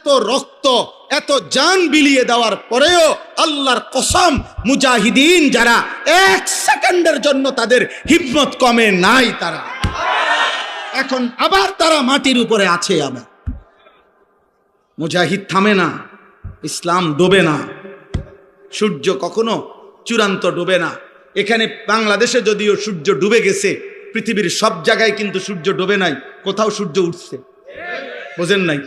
এত রক্ত এত জান বিলিয়ে দেওয়ার পরেও আল্লাহর কসম মুজাহিদিন যারা এক সেকেন্ডের জন্য তাদের হিম্মত কমে নাই, তারা এখন আবার তারা মাটির উপরে আছে। আবার মুজাহিদ থামে না, ইসলাম ডোবে না, সূর্য কখনো চূড়ান্ত ডোবে না। এখানে বাংলাদেশে যদিও সূর্য ডুবে গেছে, পৃথিবীর সব জায়গায় কিন্তু সূর্য ডোবে নাই, কোথাও সূর্য উঠছে। বোঝেন নাই?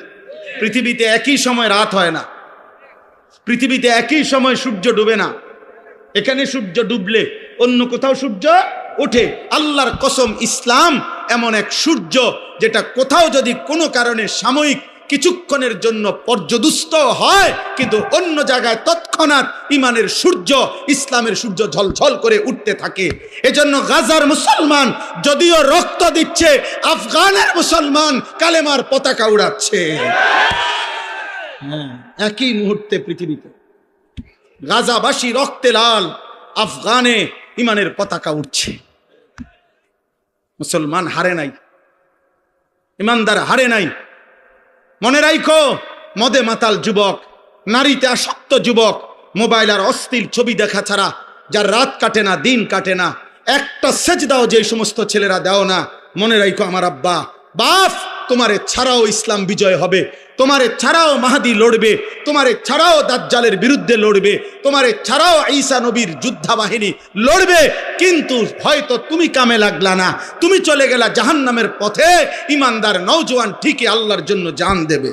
পৃথিবীতে একই সময় রাত হয় না, পৃথিবীতে একই সময় সূর্য ডুবে না। এখানে সূর্য ডুবলে অন্য কোথাও সূর্য ওঠে। আল্লাহর কসম, ইসলাম এমন এক সূর্য যেটা কোথাও যদি কোনো কারণে সাময়িক কিছুক্ষণের জন্য পর্যদুস্ত হয়, কিন্তু অন্য জায়গায় তৎক্ষণাৎ ইমানের সূর্য, ইসলামের সূর্য ঝলঝল করে উঠতে থাকে। এজন্য গাজার মুসলমান যদিও রক্ত দিচ্ছে, আফগানের মুসলমান কালেমার পতাকা উড়াচ্ছে। একই মুহূর্তে পৃথিবীতে গাজাবাসী রক্তে লাল, আফগানে ইমানের পতাকা উঠছে। মুসলমান হারে নাই, ইমানদার হারে নাই। মনে রাখো, মদে মাতাল যুবক, নারীতে আসক্ত যুবক, মোবাইল আর অশ্লীল ছবি দেখা ছাড়া যার রাত কাটে না, দিন কাটে না, একটা সেজদাও যে সমস্ত ছেলেরা দাও না, মনে রাখো আমার আব্বা বাপ, তোমারে ছাড়াও ইসলাম বিজয় হবে, তোমারে ছাড়াও মাহাদি লড়বে, তোমারে ছাড়াও দাজ্জালের বিরুদ্ধে লড়বে, তোমারে ছাড়াও ঈসা নবীর যোদ্ধা বাহিনী লড়বে। কিন্তু হয়তো তুমি কামে লাগলা না, তুমি চলে গেলা জাহান্নামের পথে। ইমানদার নওজোয়ান ঠিকই আল্লাহর জন্য জান দেবে।